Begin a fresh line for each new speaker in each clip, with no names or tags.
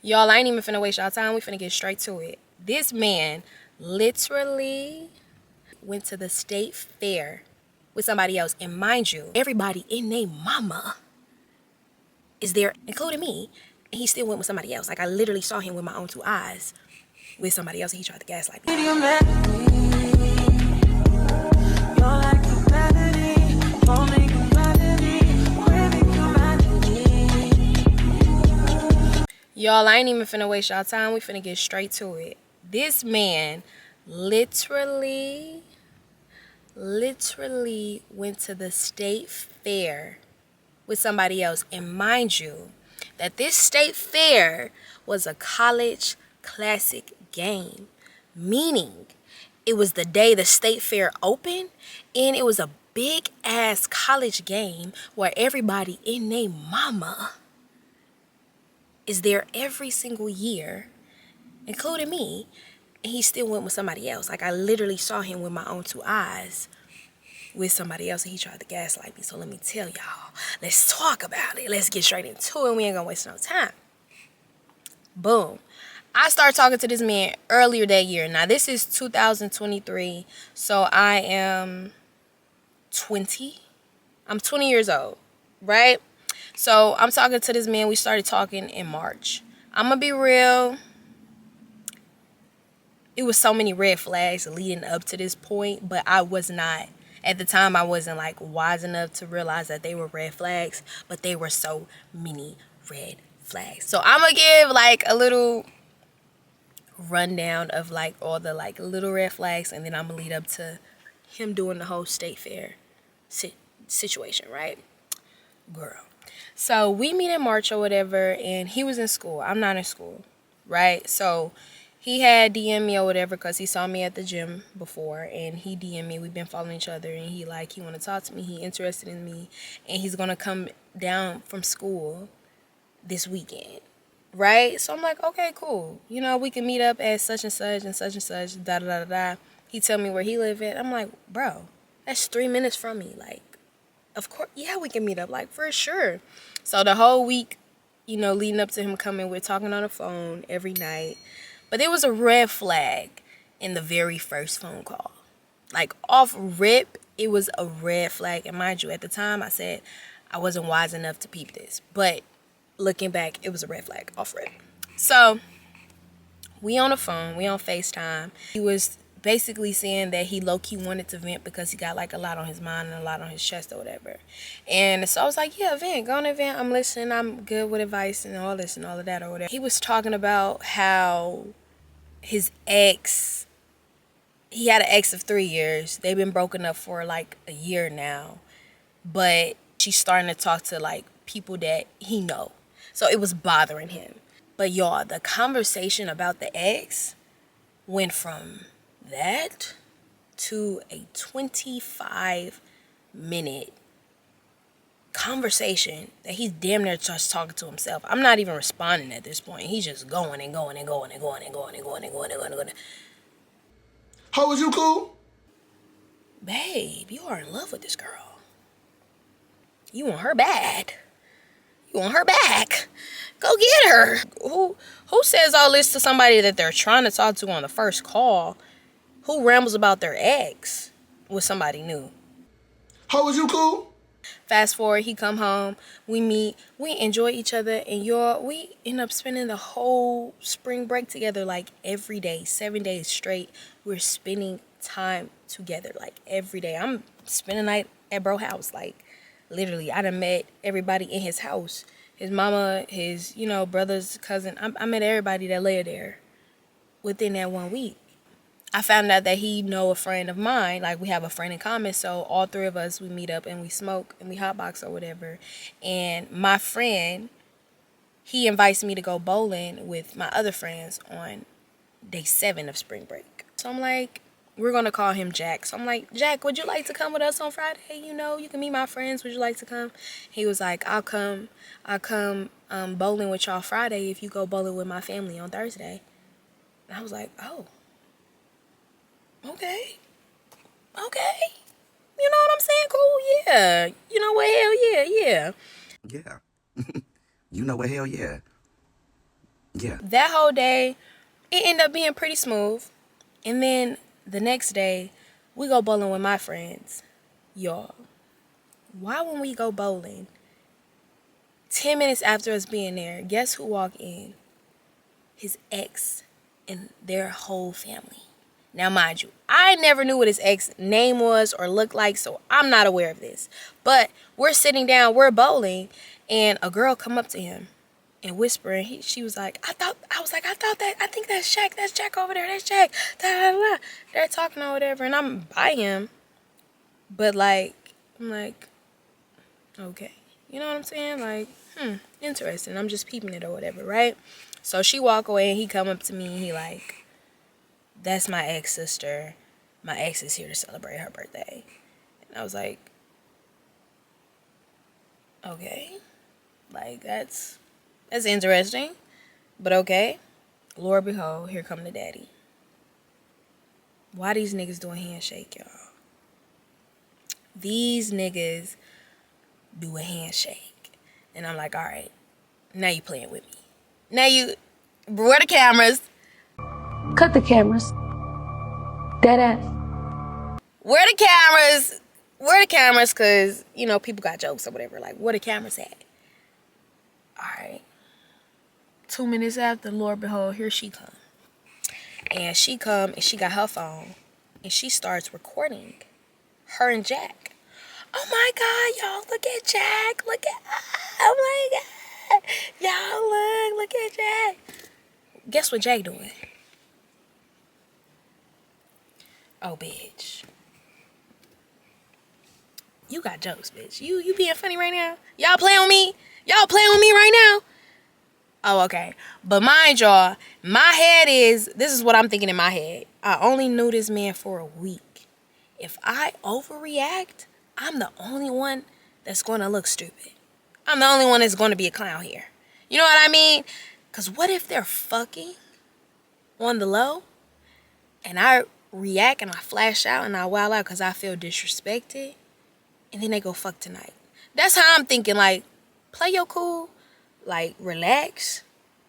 Y'all, I ain't even finna waste y'all time. We finna get straight to it. This man literally went to the state fair with somebody else. And mind you, everybody in their mama is there, including me. And he still went with somebody else. Like, I literally saw him with my own two eyes with somebody else, and he tried to gaslight me. Y'all, I ain't even finna waste y'all time. We finna get straight to it. This man literally went to the state fair with somebody else. And mind you, that this state fair was a college classic game, meaning it was the day the state fair opened, and it was a big ass college game where everybody in their mama is there every single year, including me, and he still went with somebody else. Like, I literally saw him with my own two eyes with somebody else, and he tried to gaslight me. So let me tell y'all, let's talk about it. Let's get straight into it. We ain't gonna waste no time. Boom. I started talking to this man earlier that year. Now, this is 2023, so I am 20. I'm 20 years old, right? So I'm talking to this man. We started talking in March. I'm gonna be real. It was so many red flags leading up to this point, but I was not, at the time, I wasn't like wise enough to realize that they were red flags, but they were so many red flags. So I'm gonna give like a little rundown of like all the like little red flags, and then I'm gonna lead up to him doing the whole state fair situation, right? Girl. So we meet in March or whatever, and he was in school. I'm not in school, right? So he had DM me or whatever because he saw me at the gym before, and he DM me. We've been following each other, and he want to talk to me. He interested in me, and he's gonna come down from school this weekend, right? So I'm like, okay, cool. You know, we can meet up at such and such and such and such. Da da da da. He tell me where he live at. I'm like, bro, that's 3 minutes from me. Like, of course, yeah, we can meet up, like, for sure. So the whole week, you know, leading up to him coming, we're talking on the phone every night. But there was a red flag in the very first phone call. Like, off rip, it was a red flag. And mind you, at the time, I said I wasn't wise enough to peep this. But looking back, it was a red flag, off rip. So we on the phone, we on FaceTime. He was basically saying that he low-key wanted to vent because he got like a lot on his mind and a lot on his chest or whatever. And so I was like, yeah, vent, go on and vent. I'm listening. I'm good with advice and all this and all of that or whatever. He was talking about how his ex, he had an ex of 3 years. They've been broken up for like a year now. But she's starting to talk to like people that he know. So it was bothering him. But y'all, the conversation about the ex went from that to a 25-minute conversation that he's damn near just talking to himself. I'm not even responding at this point. He's just going and going and going and going and going and going and going and going and going.
How was you cool?
Babe, you are in love with this girl. You want her bad. You want her back. Go get her. Who says all this to somebody that they're trying to talk to on the first call? Who rambles about their ex with somebody new?
How was you cool?
Fast forward, he come home, we meet, we enjoy each other, and we end up spending the whole spring break together, like every day, 7 days straight. We're spending time together, like every day. I'm spending the night at bro house, like literally. I done met everybody in his house. His mama, his, you know, brothers, cousin. I met everybody that lived there within that 1 week. I found out that he know a friend of mine. Like, we have a friend in common. So all three of us, we meet up and we smoke and we hotbox or whatever. And my friend, he invites me to go bowling with my other friends on day 7 of spring break. So I'm like, we're going to call him Jack. So I'm like, Jack, would you like to come with us on Friday? You know, you can meet my friends. Would you like to come? He was like, I'll come bowling with y'all Friday if you go bowling with my family on Thursday. And I was like, oh. Okay. You know what I'm saying? Cool, yeah. You know what? Hell yeah.
Yeah. You know what? Hell yeah.
Yeah.
That whole day, it ended up being pretty smooth. And then the next day, we go bowling with my friends. Y'all, why when we go bowling, 10 minutes after us being there, guess who walked in? His ex and their whole family. Now, mind you, I never knew what his ex name was or looked like, so I'm not aware of this. But we're sitting down, we're bowling, and a girl come up to him and whispering. She was like, I think that's Jack over there, that's Jack. Da, da, da, da. They're talking or whatever, and I'm by him, but like, I'm like, okay, you know what I'm saying? Like, interesting. I'm just peeping it or whatever, right? So she walk away and he come up to me and he like, that's my ex sister. My ex is here to celebrate her birthday. And I was like, okay, like that's interesting, but okay. Lord behold, here come the daddy. Why these niggas doing handshake, y'all? These niggas do a handshake. And I'm like, all right, now you playing with me. Now you, where the cameras?
Cut the cameras. Dead ass.
Where the cameras? Where the cameras? Because, you know, people got jokes or whatever. Like, where the cameras at? All right. 2 minutes after, Lord behold, here she come. And she come and she got her phone. And she starts recording her and Jack. Oh my God, y'all, look at Jack. Look at, oh my God. Y'all, look at Jack. Guess what Jack doing? Oh, bitch. You got jokes, bitch. You being funny right now? Y'all playing with me? Y'all playing with me right now? Oh, okay. But mind y'all, my head is, this is what I'm thinking in my head. I only knew this man for a week. If I overreact, I'm the only one that's going to look stupid. I'm the only one that's going to be a clown here. You know what I mean? Because what if they're fucking on the low and I react and I flash out and I wild out because I feel disrespected and then they go fuck tonight? That's how I'm thinking. Like, play your cool. Like, relax.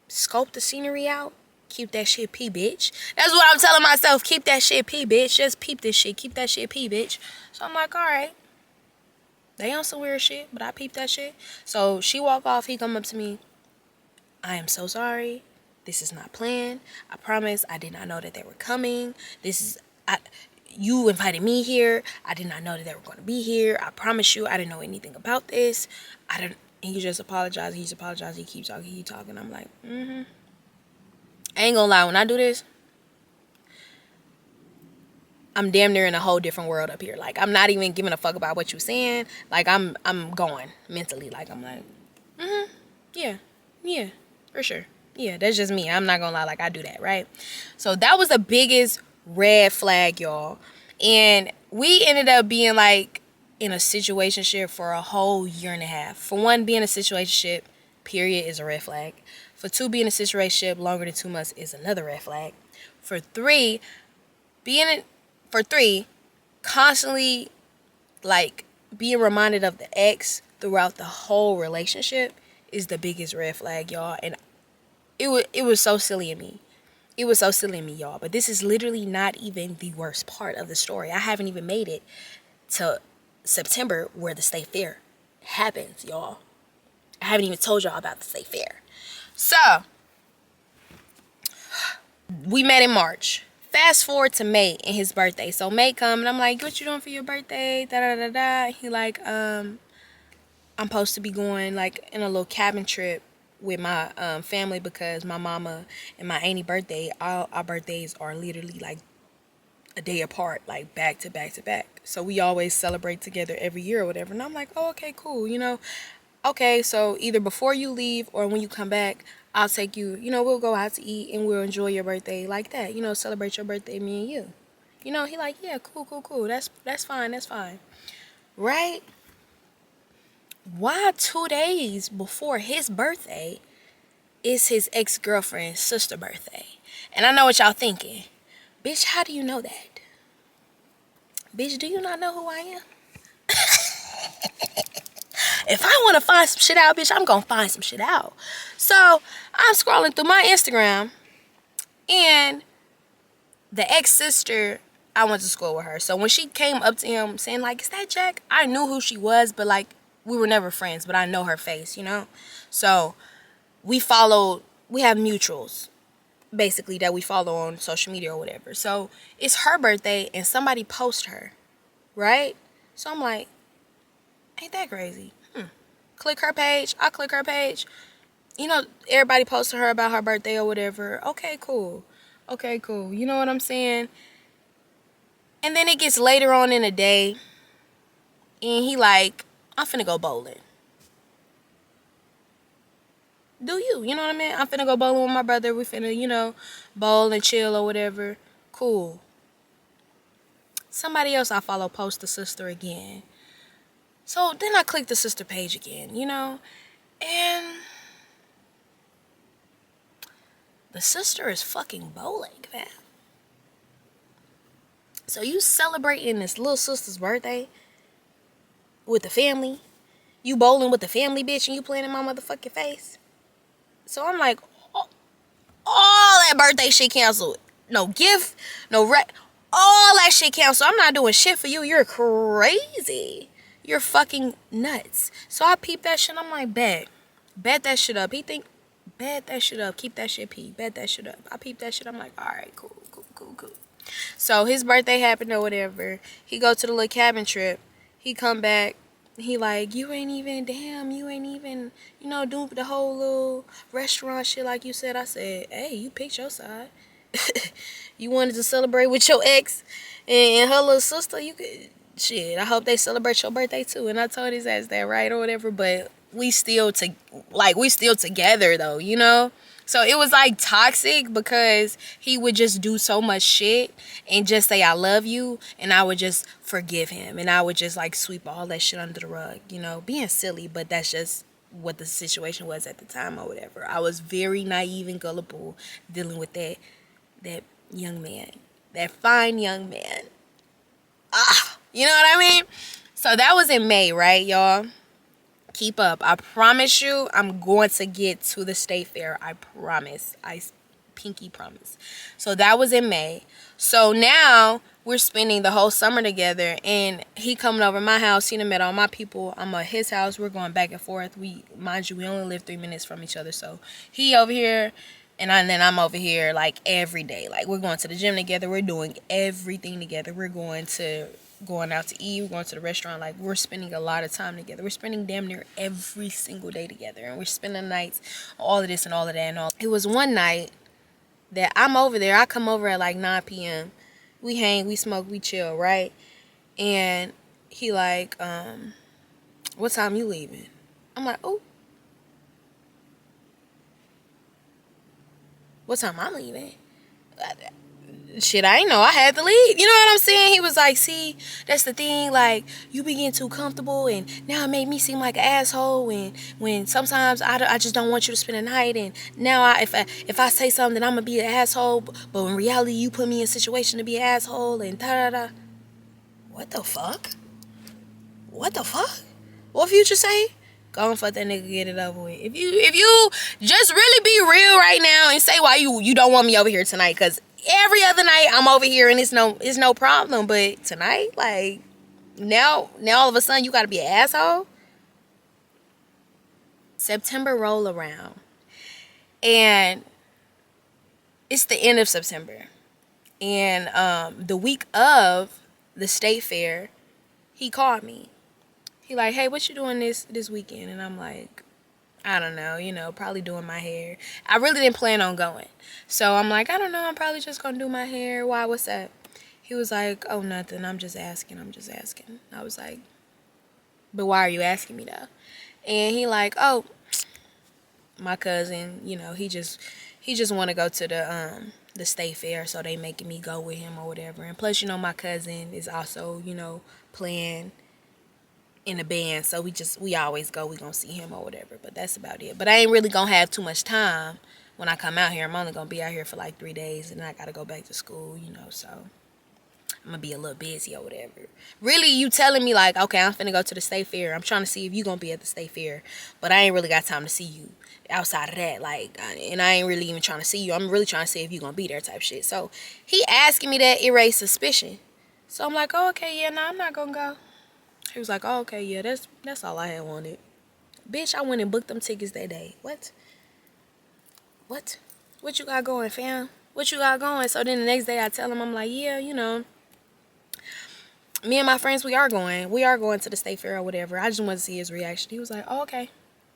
Scope the scenery out. Keep that shit pee, bitch. That's what I'm telling myself. Keep that shit pee, bitch. Just peep this shit. Keep that shit pee, bitch. So I'm like, all right. They on some weird shit, but I peep that shit. So she walk off. He come up to me. I am so sorry. This is not planned. I promise I did not know that they were coming. You invited me here. I did not know that they were going to be here. I promise you I didn't know anything about this. And he just apologized. He's apologized. He keeps talking. I'm like, I ain't gonna lie. When I do this, I'm damn near in a whole different world up here. Like, I'm not even giving a fuck about what you're saying. Like, I'm going mentally. Like, I'm like, yeah, for sure. Yeah, that's just me. I'm not gonna lie. Like, I do that, right? So that was the biggest red flag, y'all. And we ended up being like in a situationship for a whole year and a half. For one, being in a situationship, period, is a red flag. For two, being in a situationship longer than 2 months is another red flag. For three, constantly like being reminded of the ex throughout the whole relationship is the biggest red flag, y'all. And it was so silly of me. It was so silly of me, y'all. But this is literally not even the worst part of the story. I haven't even made it to September where the state fair happens, y'all. I haven't even told y'all about the state fair. So, we met in March. Fast forward to May and his birthday. So May come and I'm like, what you doing for your birthday? Da da da da. He like, I'm supposed to be going like in a little cabin trip with my family because my mama and my auntie birthday, our birthdays are literally like a day apart, like back to back to back. So we always celebrate together every year or whatever. And I'm like, oh, okay, cool. You know, okay, so either before you leave or when you come back, I'll take you, you know, we'll go out to eat and we'll enjoy your birthday like that. You know, celebrate your birthday, me and you. You know, he like, yeah, cool. That's fine. Right? Why 2 days before his birthday is his ex-girlfriend's sister's birthday? And I know what y'all thinking. Bitch, how do you know that? Bitch, do you not know who I am? if I want to find some shit out, bitch, I'm gonna find some shit out. So I'm scrolling through my Instagram, and the ex-sister, I went to school with her. So when she came up to him saying like, is that Jack? I knew who she was, but like, we were never friends, but I know her face, you know? So we have mutuals, basically, that we follow on social media or whatever. So it's her birthday and somebody post her, right? So I'm like, ain't that crazy? Click her page. I click her page. You know, everybody posted her about her birthday or whatever. Okay, cool. Okay, cool. You know what I'm saying? And then it gets later on in the day, and he like, I'm finna go bowling. Do you? You know what I mean? I'm finna go bowling with my brother. We finna, you know, bowl and chill or whatever. Cool. Somebody else I follow post the sister again. So then I click the sister page again, you know? And the sister is fucking bowling, man. So you celebrating this little sister's birthday with the family? You bowling with the family, bitch, and you playing in my motherfucking face? So I'm like, all that birthday shit canceled. No gift, no all that shit canceled. I'm not doing shit for you. You're crazy. You're fucking nuts. So I peep that shit. I'm like, bet that shit up. He think, bet that shit up. Keep that shit peep. Bet that shit up. I peep that shit. I'm like, all right, cool. So his birthday happened or whatever. He go to the little cabin trip. He come back. He like, you ain't even, you know, do the whole little restaurant shit like you said. I said, hey, you picked your side. You wanted to celebrate with your ex and her little sister. You could, shit, I hope they celebrate your birthday too. And I told his ass that, right, or whatever. But we still together though, you know. So it was like toxic because he would just do so much shit and just say I love you, and I would just forgive him, and I would just like sweep all that shit under the rug, you know, being silly, but that's just what the situation was at the time or whatever. I was very naive and gullible dealing with that young man, that fine young man. You know what I mean? So that was in May, right, y'all? Keep up. I promise you, I'm going to get to the state fair. I promise. I pinky promise. So that was in May. So now we're spending the whole summer together, and he coming over my house. He done met all my people. I'm at his house. We're going back and forth. Mind you, we only live 3 minutes from each other. So he over here, and then I'm over here like every day. Like we're going to the gym together. We're doing everything together. We're going out to eat. We're going to the restaurant. Like we're spending a lot of time together. We're spending damn near every single day together, and we're spending nights, all of this and all of that and all. It was one night that I'm over there. I come over at like 9 p.m. We hang, we smoke, we chill, right? And he like, what time you leaving? I'm like, oh, what time I'm leaving? Shit, I ain't know I had to leave. You know what I'm saying? He was like, see, that's the thing. Like, you be getting too comfortable, and now it made me seem like an asshole. When sometimes I just don't want you to spend the night. And now if I say something, then I'm gonna be an asshole. But in reality, you put me in a situation to be an asshole. And da da da. What the fuck? What the fuck? What Future say? Go and fuck that nigga, get it over with. If you just really be real right now and say why you don't want me over here tonight, because every other night I'm over here and it's no problem, but tonight, like, now all of a sudden you gotta be an asshole. September roll around, and it's the end of September, and the week of the state fair, he called me. He like, hey, what you doing this weekend? And I'm like, I don't know, you know, probably doing my hair. I really didn't plan on going. So I'm like, I don't know, I'm probably just gonna do my hair. Why, what's up? He was like, oh, nothing, I'm just asking. I was like, but why are you asking me though? And he like, oh, my cousin, you know, he just want to go to the state fair, so they making me go with him or whatever. And plus, you know, my cousin is also, you know, playing in a band, so we always go. We gonna see him or whatever, but that's about it. But I ain't really gonna have too much time when I come out here. I'm only gonna be out here for like 3 days, and then I gotta go back to school, you know. So I'm gonna be a little busy or whatever. Really, you telling me like, okay, I'm finna go to the state fair. I'm trying to see if you gonna be at the state fair, but I ain't really got time to see you outside of that. Like, and I ain't really even trying to see you. I'm really trying to see if you gonna be there type shit. So he asking me that erased suspicion. So I'm like, oh, okay, yeah, no, I'm not gonna go. He was like, oh, okay, yeah, that's all I had wanted. Bitch, I went and booked them tickets that day. What? What you got going, fam? What you got going? So then the next day I tell him, I'm like, yeah, you know, me and my friends, we are going to the state fair or whatever. I just want to see his reaction. He was like, oh, okay,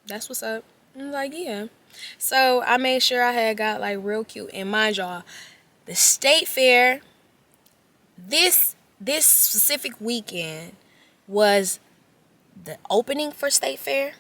that's what's up. I was like, yeah. So I made sure I had got like real cute. And mind y'all, the state fair, this specific weekend was the opening for state fair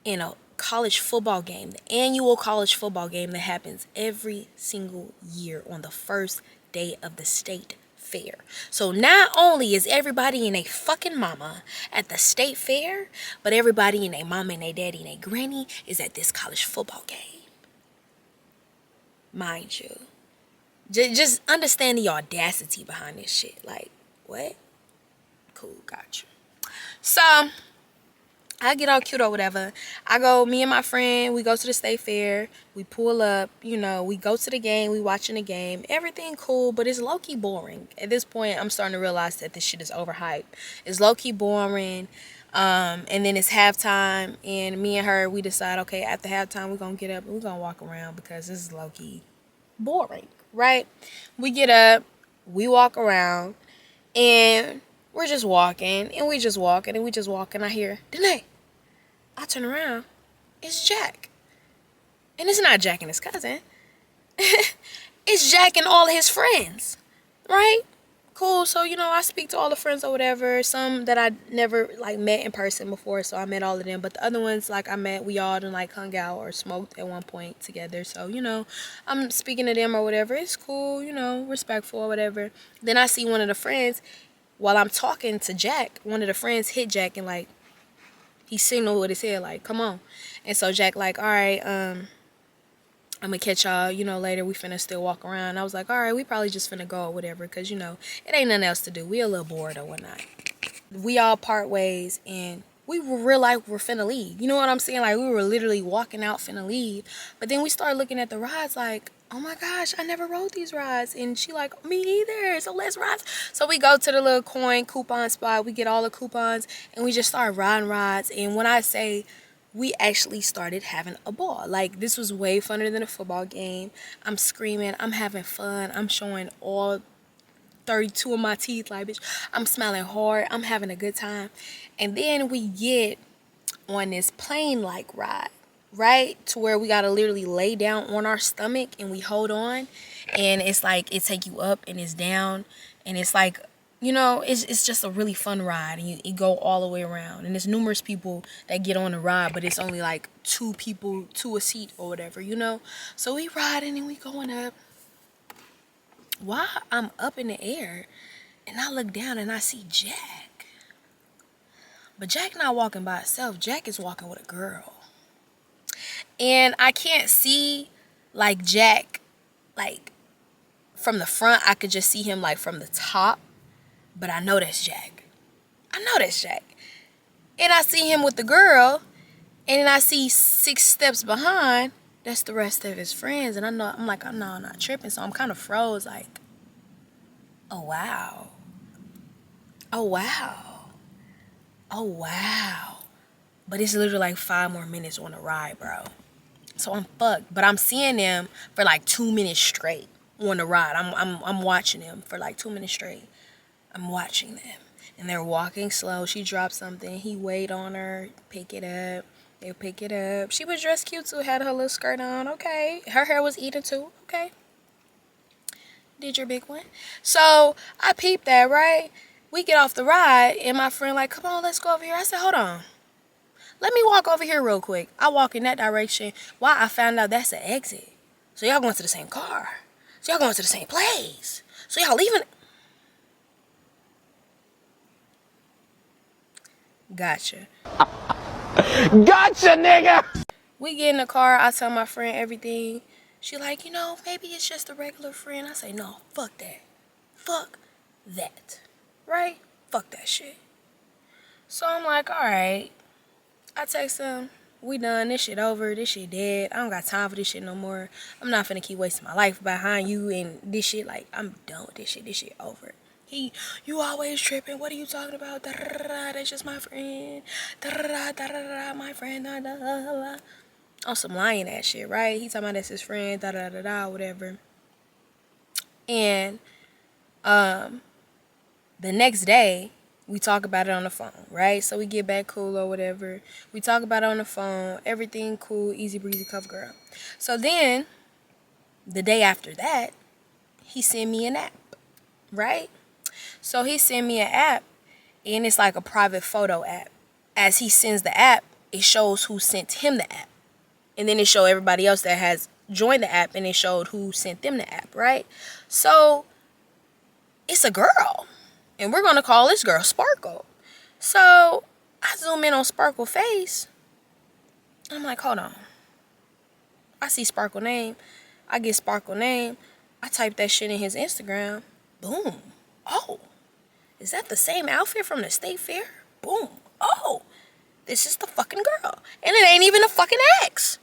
in a college football game, the annual college football game that happens every single year on the first day of the state fair. So not only is everybody and they fucking mama at the state fair, but everybody and they mama and they daddy and they granny is at this college football game. Mind you. Just understand the audacity behind this shit. Like, what? Cool, gotcha. So I get all cute or whatever. Me and my friend, we go to the state fair. We pull up, you know, we go to the game. We watching the game. Everything cool, but it's low-key boring. At this point, I'm starting to realize that this shit is overhyped. It's low-key boring. And then it's halftime. And me and her, we decide, okay, after halftime, we're going to get up and we're going to walk around because this is low-key boring, right? We get up, we walk around, and we're just walking. And we just walking. And we just walking. I hear, Danae. I turn around, it's Jack. And it's not Jack and his cousin. It's Jack and all his friends, right? Cool, so, you know, I speak to all the friends or whatever. Some that I never, like, met in person before, so I met all of them. But the other ones, like, we all done, like, hung out or smoked at one point together. So, you know, I'm speaking to them or whatever. It's cool, you know, respectful or whatever. Then I see one of the friends, while I'm talking to Jack, one of the friends hit Jack and, like, he signaled with his head, like, come on. And so Jack, like, all right, I'm going to catch y'all, you know, later. We finna still walk around. I was like, all right, we probably just finna go or whatever. Because, you know, it ain't nothing else to do. We a little bored or whatnot. We all part ways and we were real like we're finna leave. You know what I'm saying? Like, we were literally walking out finna leave. But then we started looking at the rides like, oh my gosh, I never rode these rides. And she like, me either, so let's ride. So we go to the little coupon spot. We get all the coupons and we just start riding rides. And when I say we actually started having a ball, like this was way funner than a football game. I'm screaming, I'm having fun, I'm showing all 32 of my teeth, like, bitch, I'm smiling hard, I'm having a good time. And then we get on this plane like ride, right, to where we gotta literally lay down on our stomach and we hold on, and it's like it take you up and it's down, and it's like, you know, it's just a really fun ride, and you go all the way around, and there's numerous people that get on the ride, but it's only like 2 people to a seat or whatever, you know. So we riding and we going up. While I'm up in the air and I look down and I see Jack, but Jack not walking by himself. Jack is walking with a girl. And I can't see like Jack like from the front. I could just see him like from the top. But I know that's Jack. I know that's Jack. And I see him with the girl. And then I see 6 steps behind. That's the rest of his friends. And I'm like, I'm not tripping. So I'm kind of froze like, oh wow. Oh wow. Oh wow. But it's literally like 5 more minutes on the ride, bro. So I'm fucked. But I'm seeing them for like 2 minutes straight on the ride. I'm watching them for like 2 minutes straight. I'm watching them. And they're walking slow. She dropped something. He wait on her. Pick it up. They pick it up. She was dressed cute too. Had her little skirt on. Okay. Her hair was eaten too. Okay. Did your big one. So I peeped that, right? We get off the ride. And my friend like, come on, let's go over here. I said, hold on. Let me walk over here real quick. I walk in that direction. Why? I found out that's the exit. So y'all going to the same car. So y'all going to the same place. So y'all leaving. Gotcha.
Gotcha, nigga!
We get in the car. I tell my friend everything. She like, you know, maybe it's just a regular friend. I say, no, fuck that. Fuck that. Right? Fuck that shit. So I'm like, all right. I text him, we done. This shit over. This shit dead. I don't got time for this shit no more. I'm not finna keep wasting my life behind you and this shit. Like, I'm done with this shit. This shit over. You always tripping. What are you talking about? Da-da-da-da, that's just my friend. Da-da-da, da-da-da, my friend. Da-da-da. On some lying ass shit, right? He talking about that's his friend. Da-da-da-da, whatever. And the next day, we talk about it on the phone, right? So we get back cool or whatever. We talk about it on the phone. Everything cool, easy breezy, cover girl. So then, the day after that, he sent me an app, right? So he sent me an app, and it's like a private photo app. As he sends the app, it shows who sent him the app. And then it show everybody else that has joined the app, and it showed who sent them the app, right? So, it's a girl. And we're going to call this girl Sparkle. So, I zoom in on Sparkle's face. I'm like, hold on. I see Sparkle name. I get Sparkle name. I type that shit in his Instagram. Boom. Oh. Is that the same outfit from the state fair? Boom. Oh. This is the fucking girl. And it ain't even a fucking ex.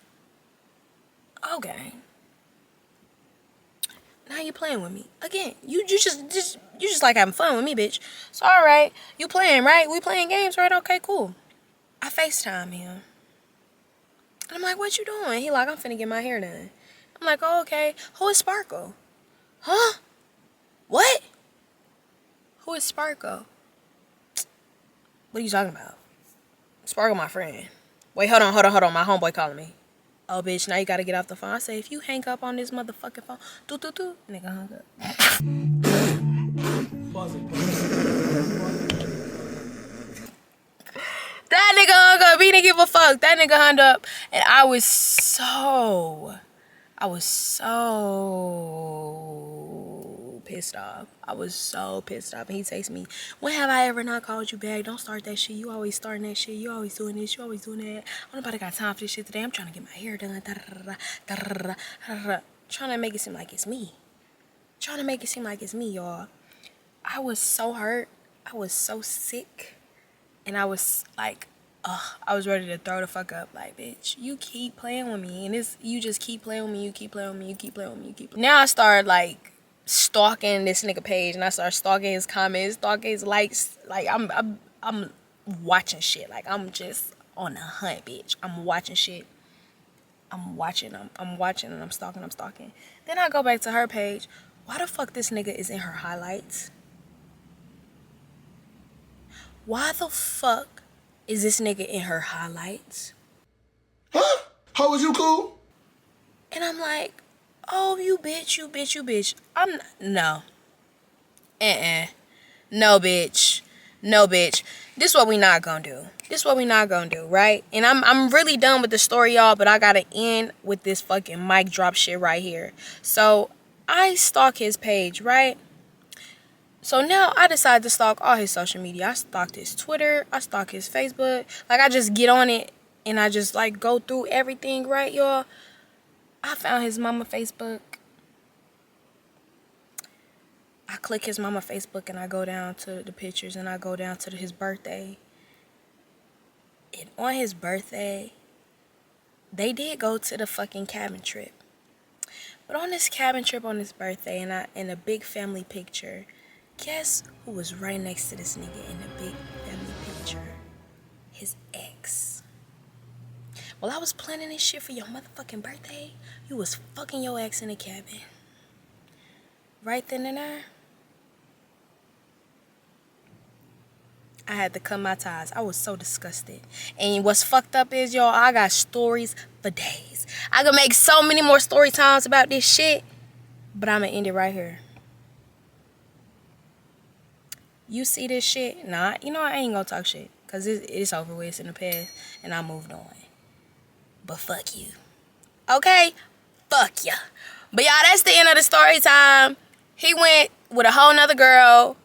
Okay. Now you playing with me. Again, you just like having fun with me, bitch. So alright, you playing, right? We playing games, right? Okay, cool. I FaceTime him. And I'm like, what you doing? He like, I'm finna get my hair done. I'm like, oh, okay. Who is Sparkle? Huh? What? Who is Sparkle? What are you talking about? Sparkle my friend. Wait, hold on. My homeboy calling me. Oh, bitch, now you gotta get off the phone. I say, if you hang up on this motherfucking phone, nigga hung up. That nigga hung up. He didn't give a fuck. That nigga hung up. And I was so pissed off. I was so pissed off. And he texts me, when have I ever not called you back? Don't start that shit. You always starting that shit. You always doing this. You always doing that. Nobody got time for this shit today. I'm trying to get my hair done. Trying to make it seem like it's me. Y'all. I was so hurt. I was so sick. And I was like, I was ready to throw the fuck up. Like, bitch, you keep playing with me. And you just keep playing with me. You keep playing with me. Now I started, like, stalking this nigga page. And I started stalking his comments, stalking his likes. Like, I'm watching shit. Like, I'm just on the hunt, bitch. I'm watching shit. I'm watching and I'm stalking. Then I go back to her page. Why the fuck this nigga is in her highlights? Why the fuck is this nigga in her highlights?
Huh? How was you cool?
And I'm like, oh, you bitch. No. No, bitch. This what we not gonna do. Right? And I'm really done with the story, y'all, but I gotta end with this fucking mic drop shit right here. So, I stalk his page, right? So now I decided to stalk all his social media. I stalked his Twitter. I stalked his Facebook. Like, I just get on it and I just, like, go through everything, right, y'all? I found his mama Facebook. I click his mama Facebook and I go down to the pictures and I go down to his birthday. And on his birthday, they did go to the fucking cabin trip. But on this cabin trip on his birthday, and in a big family picture, guess who was right next to this nigga in the big family picture? His ex. Well, I was planning this shit for your motherfucking birthday. You was fucking your ex in the cabin. Right then and there, I had to cut my ties. I was so disgusted. And what's fucked up is, y'all, I got stories for days. I could make so many more story times about this shit, but I'm gonna end it right here. You see this shit? Nah, you know, I ain't gonna talk shit. Because it's over with. It's in the past. And I moved on. But fuck you. Okay? Fuck ya. But y'all, that's the end of the story time. He went with a whole nother girl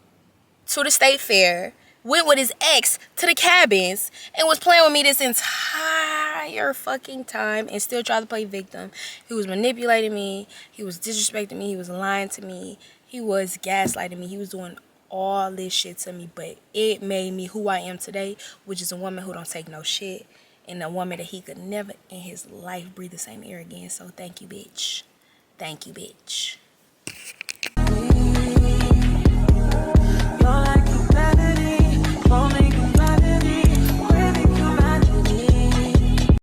to the state fair. Went with his ex to the cabins. And was playing with me this entire entire fucking time and still tried to play victim. He was manipulating me. He was disrespecting me. He was lying to me. He was gaslighting me. He was doing all this shit to me, but it made me who I am today, which is a woman who don't take no shit and a woman that he could never in his life breathe the same air again. So thank you, bitch. Thank you, bitch.